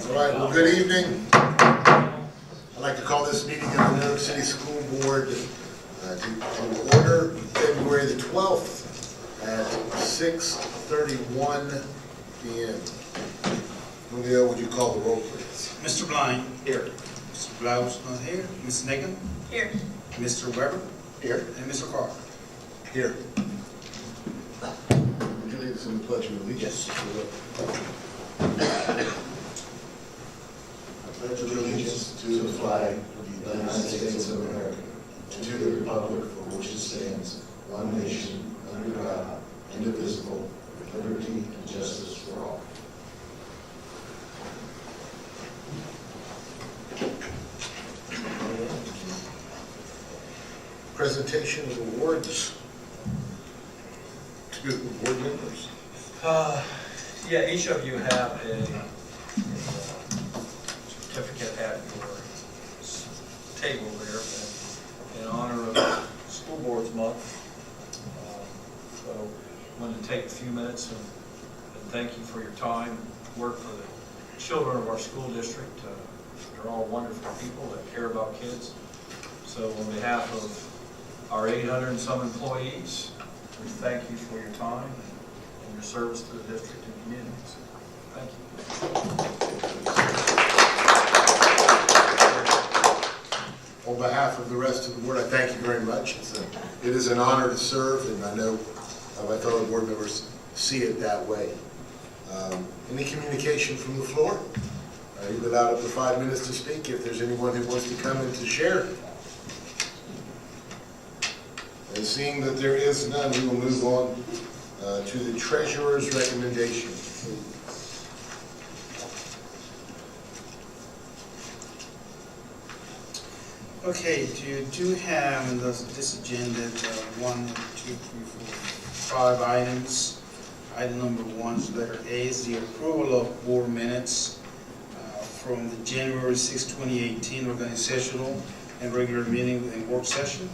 All right, well, good evening. I'd like to call this meeting of the Newark City School Board to order February the 12th at 6:31 p.m. Julio, would you call the roll, please? Mr. Blind. Here. Mr. Blau's not here. Ms. Nigan. Here. Mr. Weber. Here. And Mr. Carr. Here. Would you lead us in the Pledge of Allegiance? I pledge allegiance to the flag of the United States of America, to the republic for which it stands, one nation, under God, indivisible, with liberty and justice for all. Presentation of awards to board members. Yeah, each of you have a certificate at your table there in honor of School Boards Month. So I wanted to take a few minutes and thank you for your time, work for the children of our school district. They're all wonderful people that care about kids. So on behalf of our 800 and some employees, we thank you for your time and your service to the district and communities. Thank you. On behalf of the rest of the board, I thank you very much. It is an honor to serve, and I know my fellow board members see it that way. Any communication from the floor? You've been allowed up to 5 minutes to speak if there's anyone who wants to come in to share. And seeing that there is none, we will move on to the treasurer's recommendation. Okay, you do have in this agenda 1, 2, 3, 4, 5 items. Item number 1 is letter A is the approval of board minutes from the January 6, 2018 organizational and regular meeting and work session,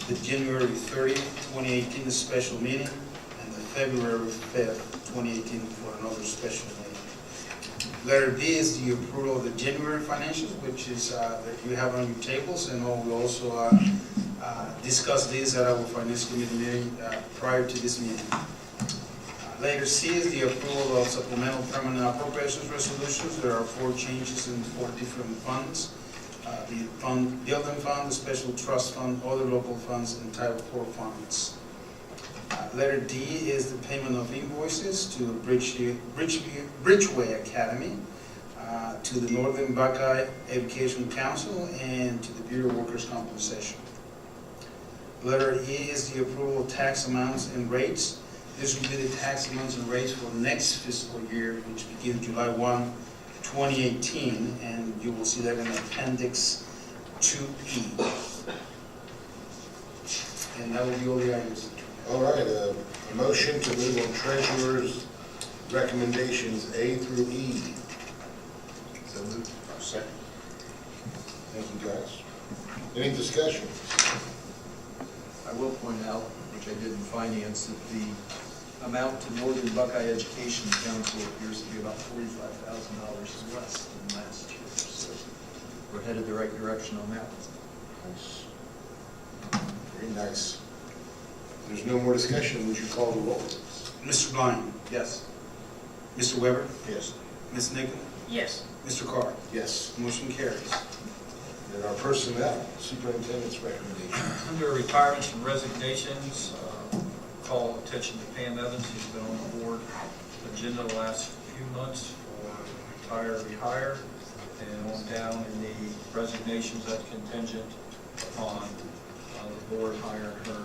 the January 30, 2018 the special meeting, and the February 5th, 2018 for another special meeting. Letter B is the approval of the January financials, which is that you have on your tables, and we also discussed this at our finance committee meeting prior to this meeting. Letter C is the approval of supplemental permanent appropriations resolutions. There are 4 changes in 4 different funds. The building fund, the special trust fund, other local funds, and Title IV funds. Letter D is the payment of invoices to Bridgeway Academy, to the Northern Buckeye Education Council, and to the Bureau of Workers' Compensation. Letter E is the approval of tax amounts and rates. This will be the tax amounts and rates for next fiscal year, which begins July 1, 2018, and you will see that in Appendix 2E. And that will be all the items. All right, a motion to move on treasurer's recommendations A through E. So moved. Second. Thank you, guys. Any discussion? I will point out, which I did in finance, that the amount to Northern Buckeye Education Council appears to be about $45,000 less than last year. So we're headed the right direction on that. Nice. Very nice. If there's no more discussion, would you call the roll? Mr. Blind. Yes. Mr. Weber. Yes. Ms. Nigan. Yes. Mr. Carr. Yes. Motion carries. And our personnel, superintendent's recommendation. Under retirements and resignations, call attention to Pam Evans, who's been on the board agenda the last few months for retire, rehire, and on down in the resignations that's contingent upon the board hiring her.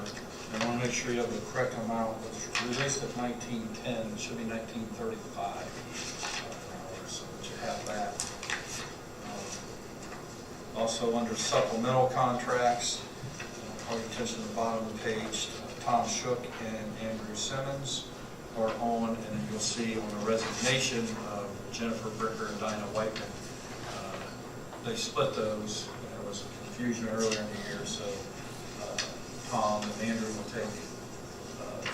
I want to make sure you have the correct amount. It was released at 1910, it should be 1935. So that you have that. Also under supplemental contracts, call your attention to the bottom of the page, Tom Shook and Andrew Simmons are on, and then you'll see on the resignation of Jennifer Bricker and Dinah Whiteman. They split those. There was confusion earlier in the year, so Tom and Andrew will take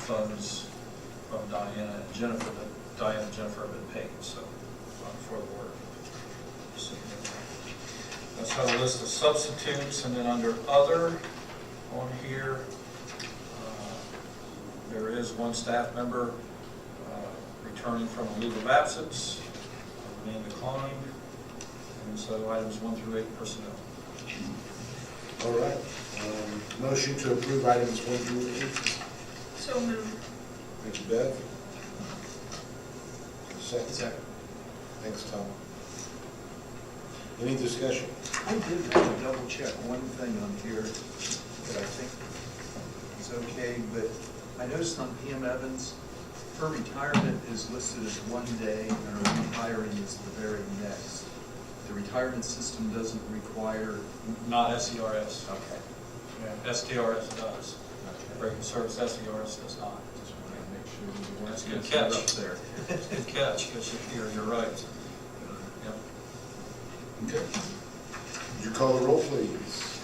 funds from Diana and Jennifer, but Diana and Jennifer have been paid, so for the work. list of substitutes, and then under other on here, there is one staff member returning from a leave of absence, name declined, and so items 1 through 8 personnel. All right. Motion to approve items 1 through 8. So moved. Thank you, Bev. Second. Second. Thanks, Tom. Any discussion? I did want to double check one thing on here that I think is okay, but I noticed on PM Evans, her retirement is listed as 1 day and her rehiring is the very next. The retirement system doesn't require, Not SERS. okay. Yeah, STRS does. Break and service SERS does not. Just wanted to make sure we That's weren't a good getting catch. up there. Good catch, because you're right. Yep. Okay. Would you call the roll, please?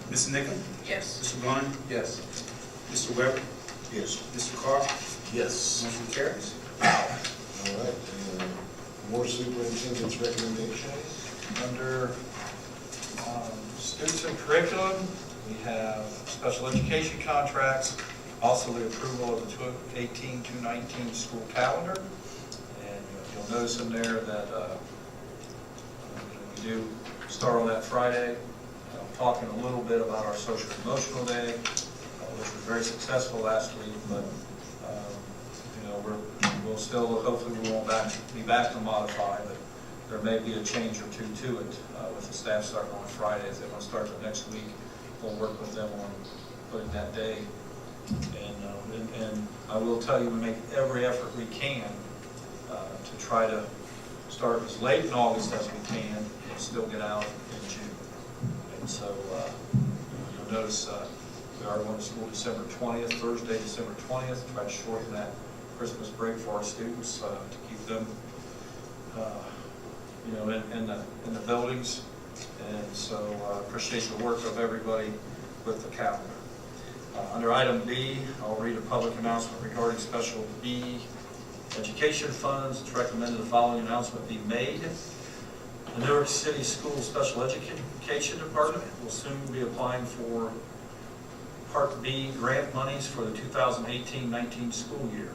Mrs. Nickam? Yes. Mr. Vaughn? Yes. Mr. Weber? Yes. Mr. Carr? Yes. Motion carries. All right. Board Superintendent's recommendation? Under students and curriculum, we have special education contracts, also the approval of the 2018-2019 school calendar. And you'll notice in there that we do start on that Friday, talking a little bit about our social emotional day, which was very successful last week, but we'll still, hopefully we won't be back to modify, but there may be a change or two to it with the staff starting on Friday. If they want to start the next week, we'll work with them on putting that day. And I will tell you, we make every effort we can to try to start as late in August as we can and still get out in June. And so you'll notice we are going to school December 20th, Thursday, December 20th, try to shorten that Christmas break for our students to keep them in the buildings. And so appreciate the work of everybody with the calendar. Under item B, I'll read a public announcement regarding special B education funds. It's recommended the following announcement be made. The Newark City School Special Education Department will soon be applying for Part B grant monies for the 2018-19 school year.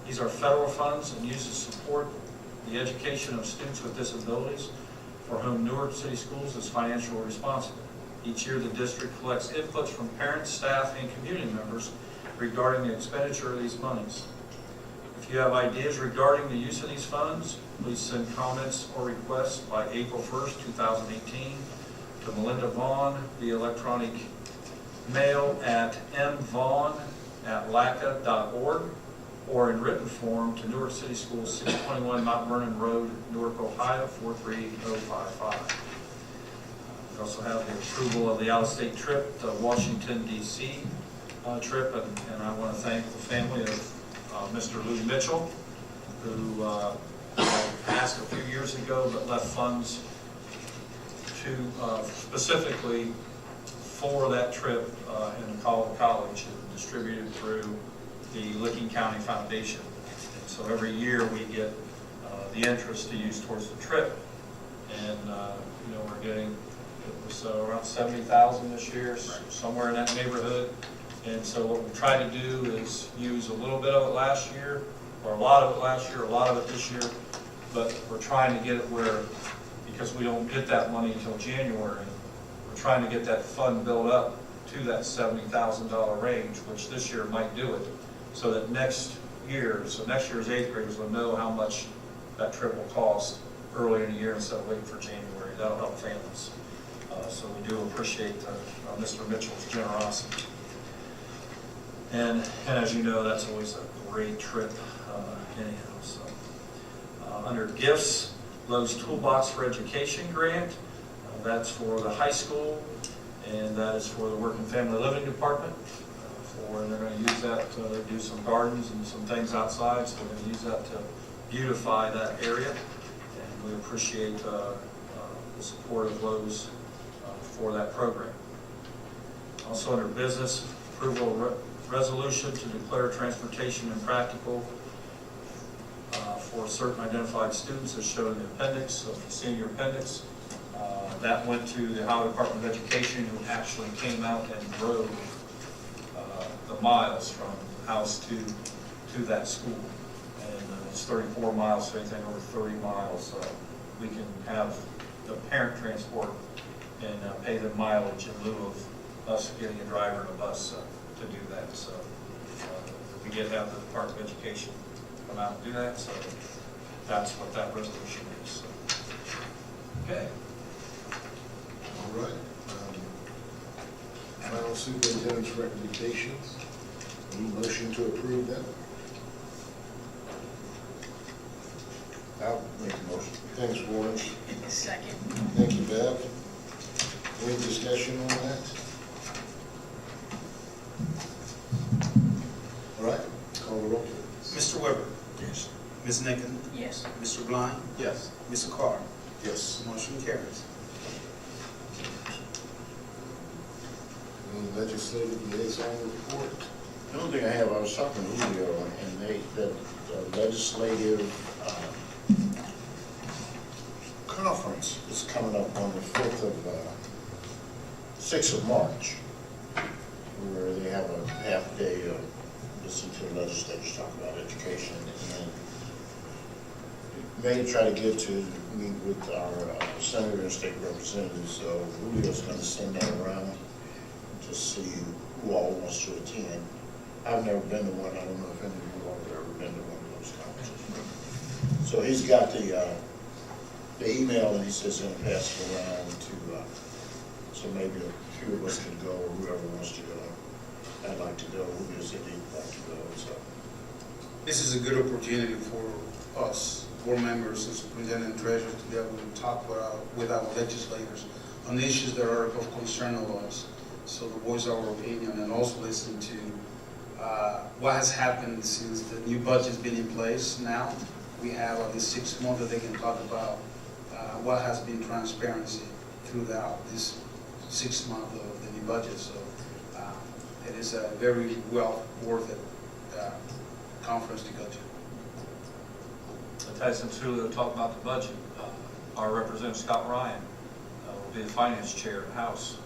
These are federal funds and used to support the education of students with disabilities for whom Newark City Schools is financially responsible. Each year, the district collects inputs from parents, staff, and community members regarding the expenditure of these monies. If you have ideas regarding the use of these funds, please send comments or requests by April 1st, 2018 to Melinda Vaughn via electronic mail at mvaughn@laca.org or in written form to Newark City Schools, 621 Mount Vernon Road, Newark, Ohio, 43055. We also have the approval of the out-of-state trip to Washington, D.C. Trip, and I want to thank the family of Mr. Lou Mitchell, who asked a few years ago but left funds to specifically for that trip in DePaul College and distributed through the Licking County Foundation. And so every year we get the interest to use towards the trip, and we're getting, it was around 70,000 this year, somewhere in that neighborhood. And so what we try to do is use a little bit of it last year, or a lot of it last year, a lot of it this year, but we're trying to get it where, because we don't get that money until January, we're trying to get that fund built up to that $70,000 range, which this year might do it, so that next year, so next year's 8th graders will know how much that trip will cost early in the year instead of waiting for January. That'll help families. So we do appreciate Mr. Mitchell's generosity. And as you know, that's always a great trip anyhow. So under gifts, Lowe's Toolbox for Education grant, that's for the high school, and that is for the Work and Family Living Department. And they're going to use that to do some gardens and some things outside, so we're going to use that to beautify that area. And we appreciate the support of Lowe's for that program. Also under business, approval resolution to declare transportation impractical for certain identified students as shown in the appendix of the senior appendix. That went to the Ohio Department of Education, who actually came out and drove the miles from house to that school. And it's 34 miles, so anything over 30 miles, we can have the parent transport and pay the mileage in lieu of us getting a driver and a bus to do that. So we did have the Department of Education come out and do that, so that's what that resolution is. So. Okay. All right. Final superintendent's recommendations. Any motion to approve them? I'll make a motion. Thanks, Warren. Second. Thank you, Bev. Any discussion on that? All right, call the roll, please. Mr. Weber? Yes. Ms. Nickens? Yes. Mr. Blind? Yes. Mr. Carr? Yes. Motion carries. Any legislative liaison report? The only thing I have, I was talking to Julio, and that legislative conference is coming up on the 6th of March, where they have a half day of listening to the legislators talk about education, and may try to get to meet with our senator and state representatives, so Julio's going to send that around to see who all wants to attend. I've never been to one. I don't know if any of you all have ever been to one of those conferences. So he's got the email, and he says he's going to pass it around to, so maybe a few of us can go, or whoever wants to go. I'd like to go. Julio said he'd like to go, so. This is a good opportunity for us, board members and superintendent and treasurers, to be able to talk with our legislators on issues that are of concern of us. So to voice our opinion and also listen to what has happened since the new budget's been in place now. We have at least 6 months that they can talk about what has been transparency throughout this 6 months of the new budget. So it is a very well worth it conference to go to. Tyson Tulio talked about the budget. Our Representative Scott Ryan will be the finance chair of the House.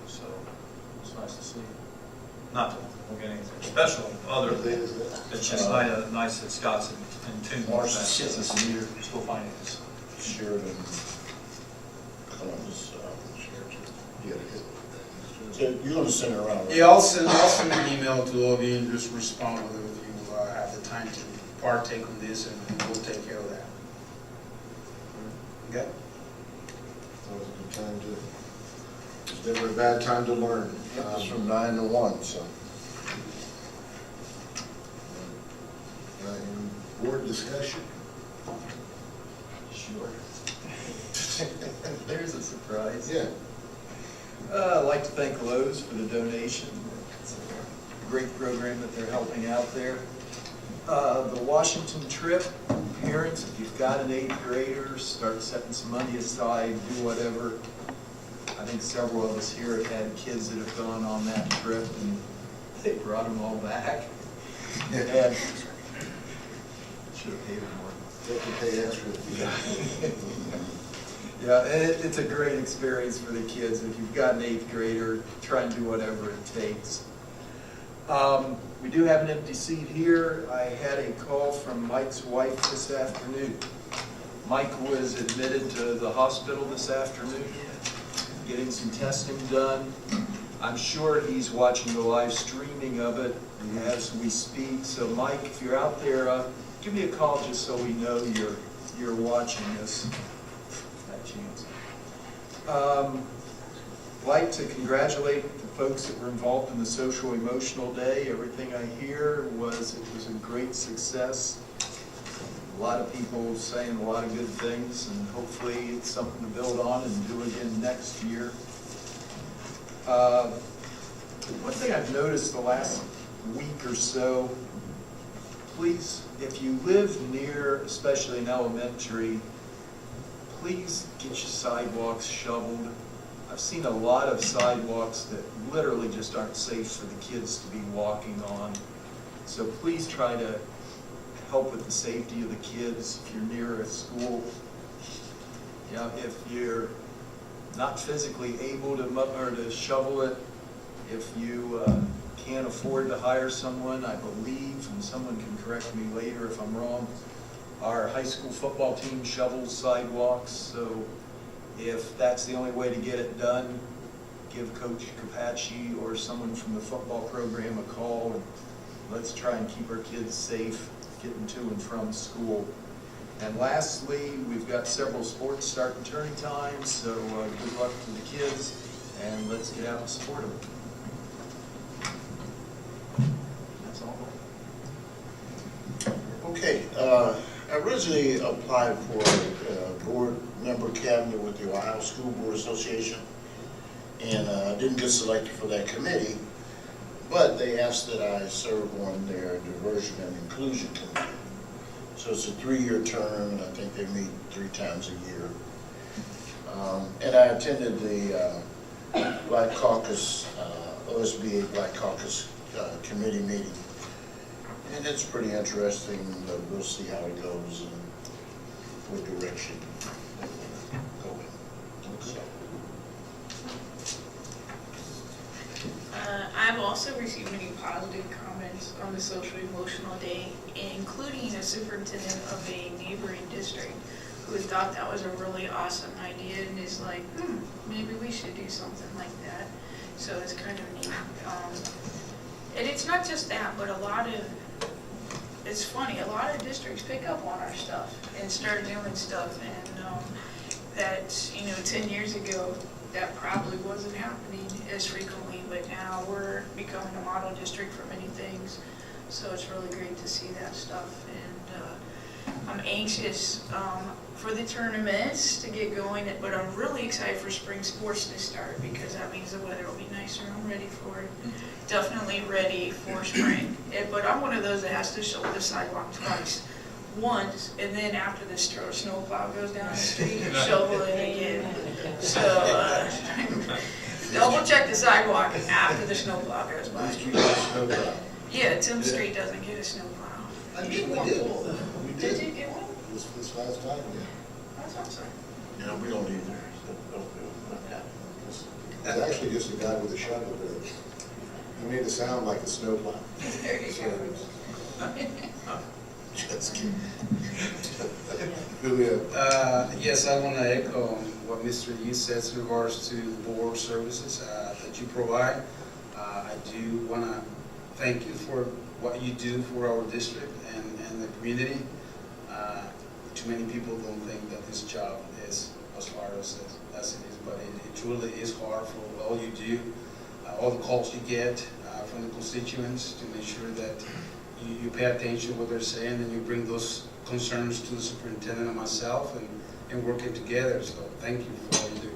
So it's nice to see. Not that we'll get anything special other than it's just nice that Scott's in tune with March that. 6th is the year. School finance. Sheridan, Columbus, Sheridan. So you're going to send it around, right? Yeah, I'll send an email to all of you and just respond with it if you have the time to partake on this, and we'll take care of that. Okay? That was a good time to, it's never a bad time to learn. It's from 9 to 1, so. Any board discussion? Sure. There's a surprise. Yeah. I'd like to thank Lowe's for the donation. It's a great program that they're helping out there. The Washington trip, parents, if you've got an 8th grader, start setting some money aside, do whatever. I think several of us here have had kids that have gone on that trip, and they brought them all back. And should have paid them more. They have to pay extra. Yeah, and it's a great experience for the kids. If you've got an 8th grader, try and do whatever it takes. We do have an empty seat here. I had a call from Mike's wife this afternoon. Mike was admitted to the hospital this afternoon, getting some testing done. I'm sure he's watching the live streaming of it as we speak. So Mike, if you're out there, give me a call just so we know you're watching this. Chance. Like to congratulate the folks that were involved in the social emotional day. Everything I hear was it was a great success. A lot of people saying a lot of good things, and hopefully it's something to build on and do again next year. One thing I've noticed the last week or so, please, if you live near, especially in elementary, please get your sidewalks shoveled. I've seen a lot of sidewalks that literally just aren't safe for the kids to be walking on. So please try to help with the safety of the kids if you're near a school. Yeah, if you're not physically able to or to shovel it, if you can't afford to hire someone, I believe, and someone can correct me later if I'm wrong, our high school football team shovels sidewalks, so if that's the only way to get it done, give Coach Capacci or someone from the football program a call, and let's try and keep our kids safe getting to and from school. And lastly, we've got several sports starting turning times, so good luck to the kids, and let's get out and support them. That's all. Okay, I originally applied for a board member cabinet with the Ohio School Board Association, and didn't get selected for that committee, but they asked that I serve on their diversion and inclusion committee. So it's a 3-year term, and I think they meet 3 times a year. And I attended the Black Caucus, OSBA Black Caucus committee meeting. And it's pretty interesting, but we'll see how it goes and what direction we're going. So, I've also received many positive comments on the social emotional day, including a superintendent of a neighboring district who thought that was a really awesome idea and is like, maybe we should do something like that. So it's kind of neat. And it's not just that, but it's funny, a lot of districts pick up on our stuff and start doing stuff, and that, 10 years ago, that probably wasn't happening as frequently, but now we're becoming a model district for many things. So it's really great to see that stuff, and I'm anxious for the tournaments to get going, but I'm really excited for spring sports to start because that means the weather will be nicer. I'm ready for it. Definitely ready for spring. But I'm one of those that has to shovel the sidewalk twice. Once, and then after the snow plow goes down the street, shovel it again. So double check the sidewalk after the snow plow goes by. Yeah, Tim Street doesn't get a snow plow. I think we did. We Did you get one? This last time, yeah. That's awesome. yeah, we don't need that. It's actually just a guy with a shovel, but he made it sound like a snowplow. There you go. Just kidding. Julio. Yes, I want to echo what Mr. Yu says in regards to the board services that you provide. I do want to thank you for what you do for our district and the community. Too many people don't think that this job is as hard as it is, but it truly is hard for all you do, all the calls you get from the constituents to make sure that you pay attention to what they're saying and you bring those concerns to the superintendent and myself and working together. So thank you for all you do.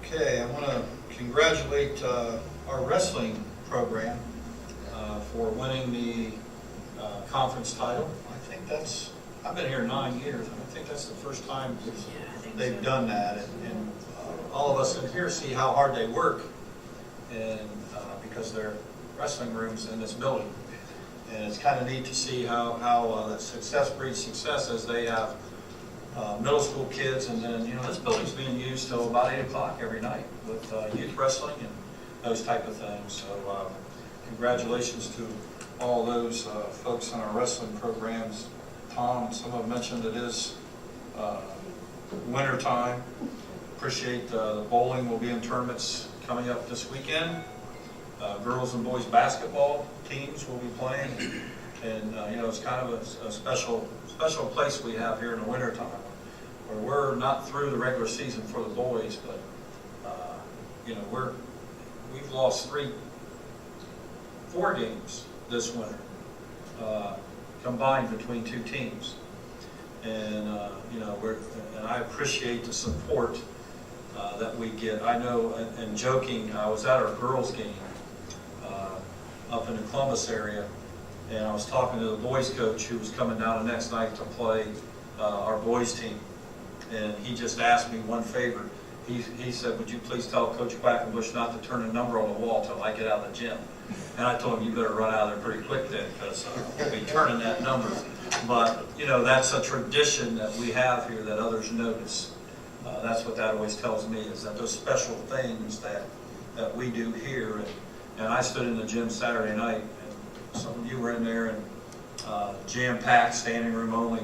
Okay, I want to congratulate our wrestling program for winning the conference title. I think I've been here 9 years, and I think that's the first time Yeah, I think they've so. done that. And all of us in here see how hard they work, and because their wrestling rooms in this building. And it's kind of neat to see how that success breeds success as they have middle school kids, and then, this building's being used till about 8 o'clock every night with youth wrestling and those type of things. So congratulations to all those folks in our wrestling programs. Tom, some of them mentioned it is winter time. Appreciate the bowling will be in tournaments coming up this weekend. Girls and boys basketball teams will be playing, and it's kind of a special place we have here in the winter time, where we're not through the regular season for the boys, but we've lost 4 games this winter combined between 2 teams, and and I appreciate the support that we get. I know, and joking, I was at our girls game up in the Columbus area, and I was talking to the boys coach who was coming down the next night to play our boys team, and he just asked me one favor. He said, would you please tell Coach Quackenbush not to turn a number on the wall till I get out of the gym? And I told him, you better run out of there pretty quick then, because we'll be turning that number. But, you know, that's a tradition that we have here that others notice. That's what that always tells me, is that those special things that we do here. And I stood in the gym Saturday night, and some of you were in there, and jam-packed, standing room only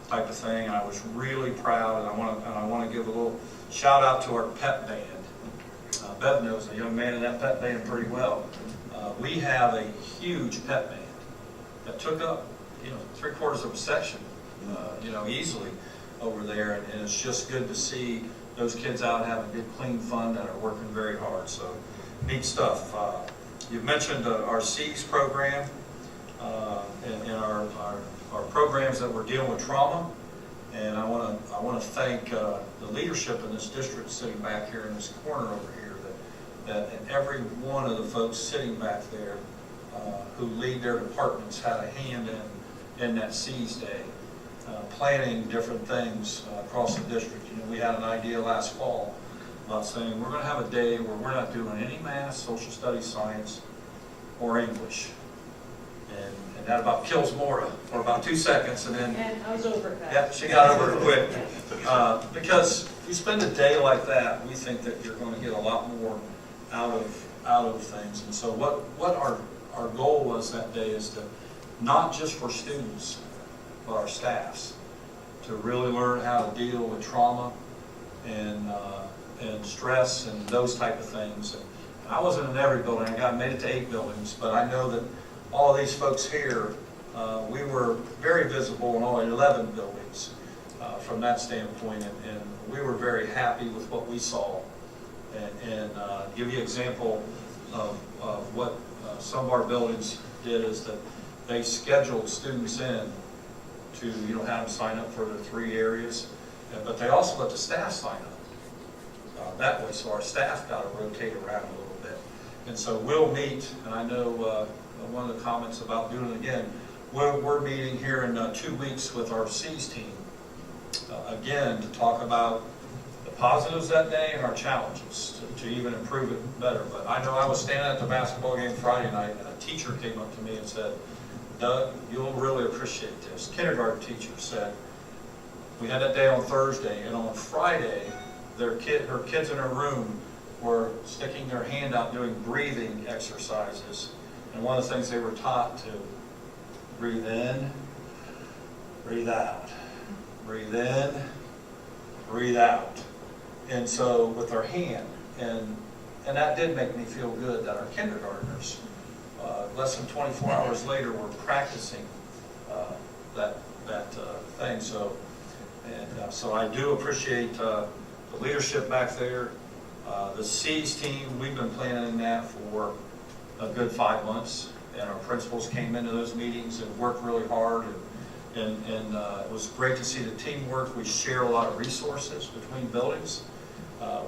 type of thing. I was really proud, and I want to give a little shout out to our pep band. Bev knows a young man in that pep band pretty well. We have a huge pep band that took up, you know, 3/4 of a section, you know, easily over there, and it's just good to see those kids out having good, clean fun that are working very hard. So neat stuff. You've mentioned our C's program and our programs that we're dealing with trauma, and I want to thank the leadership in this district sitting back here in this corner over here, that every one of the folks sitting back there who lead their departments had a hand in that C's Day, planning different things across the district. You know, we had an idea last fall about saying we're going to have a day where we're not doing any math, social studies, science, or English. And that about kills Maura for about 2 seconds, and then... And I was over it. Yep, she got over it quick. Because if you spend a day like that, we think that you're going to get a lot more out of things. And so what our goal was that day is to, not just for students, but our staffs, to really learn how to deal with trauma and stress and those type of things. And I wasn't in every building. I made it to 8 buildings, but I know that all of these folks here, we were very visible in all 11 buildings from that standpoint, and we were very happy with what we saw. And give you an example of what some of our buildings did is that they scheduled students in to, you know, have them sign up for the 3 areas, but they also let the staff sign up that way, so our staff got to rotate around a little bit. And so we'll meet, and I know one of the comments about doing it again, we're meeting here in 2 weeks with our C's team, again, to talk about the positives that day and our challenges to even improve it better. But I know I was standing at the basketball game Friday night, and a teacher came up to me and said, "Doug, you'll really appreciate this." Kindergarten teacher said, we had that day on Thursday, and on Friday, her kids in her room were sticking their hand out doing breathing exercises. And one of the things they were taught to breathe in, breathe out, breathe in, breathe out. And so with their hand, and that did make me feel good that our kindergartners, less than 24 hours later, were practicing that thing. So I do appreciate the leadership back there. The C's team, we've been planning that for a good 5 months, and our principals came into those meetings and worked really hard, and it was great to see the teamwork. We share a lot of resources between buildings.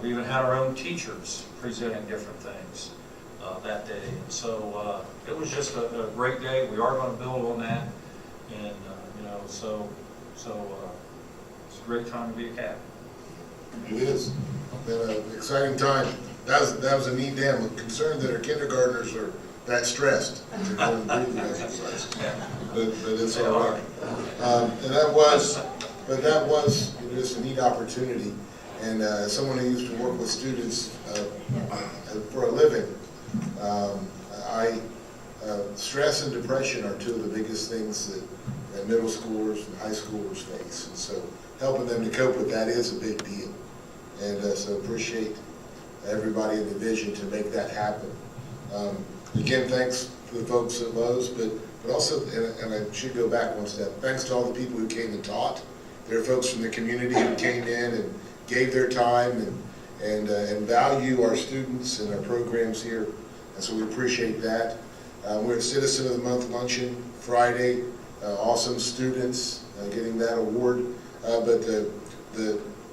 We even had our own teachers presenting different things that day, and so it was just a great day. We are going to build on that, and you know, so it's a great time to be a captain. It is. Been an exciting time. That was a neat day. I'm concerned that our kindergartners are that stressed. They're doing breathing exercises. But it's all right. And that was just a neat opportunity. And as someone who used to work with students for a living, stress and depression are 2 of the biggest things that middle schoolers and high schoolers face. And so helping them to cope with that is a big deal. And so appreciate everybody in the division to make that happen. Again, thanks to the folks at Lowe's, but also, and I should go back one step, thanks to all the people who came and taught. There are folks from the community who came in and gave their time and value our students and our programs here, and so we appreciate that. We're at Citizen of the Month luncheon Friday, awesome students getting that award, but the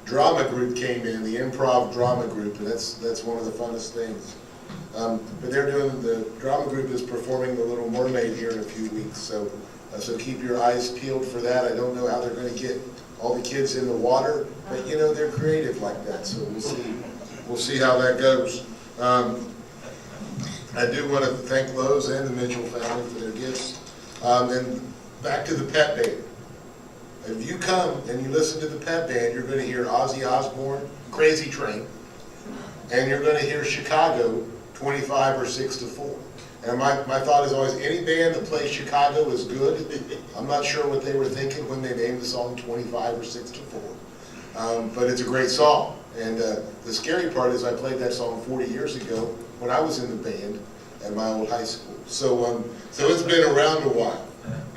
drama group came in, the improv drama group, and that's one of the funnest things. But the drama group is performing The Little Mermaid here in a few weeks, so keep your eyes peeled for that. I don't know how they're going to get all the kids in the water, but you know, they're creative like that, so we'll see how that goes. I do want to thank Lowe's and the Mitchell family for their gifts. And back to the pet band. If you come and you listen to the pep band, you're gonna hear Ozzy Osbourne, Crazy Train, and you're gonna hear Chicago, 25 or 6 to 4. And my thought is always, any band that plays Chicago is good. I'm not sure what they were thinking when they named the song 25 or 6 to 4. But it's a great song. And the scary part is I played that song 40 years ago when I was in the band at my old high school. So it's been around a while.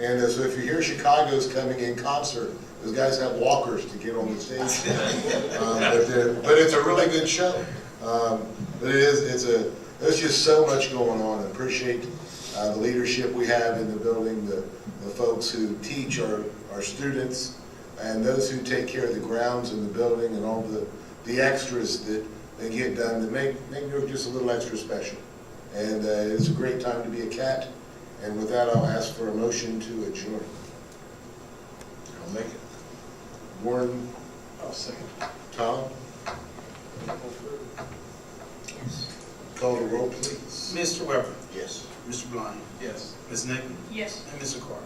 And so if you hear Chicago's coming in concert, those guys have walkers to get on the stage. But it's a really good show. But there's just so much going on. I appreciate the leadership we have in the building, the folks who teach our students, and those who take care of the grounds in the building, and all the extras that they get done to make Newark just a little extra special. And it's a great time to be a cat. And with that, I'll ask for a motion to adjourn. I'll make it. Warren, I'll second. Tom, call the roll, please. Mr. Weber, Yes. Mr. Blind, Yes. Ms. Nickman, Yes. and Mr. Carr.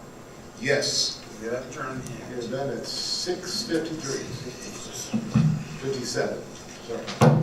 Yes. We have adjourned We're here. done at 6:53. 57, sorry.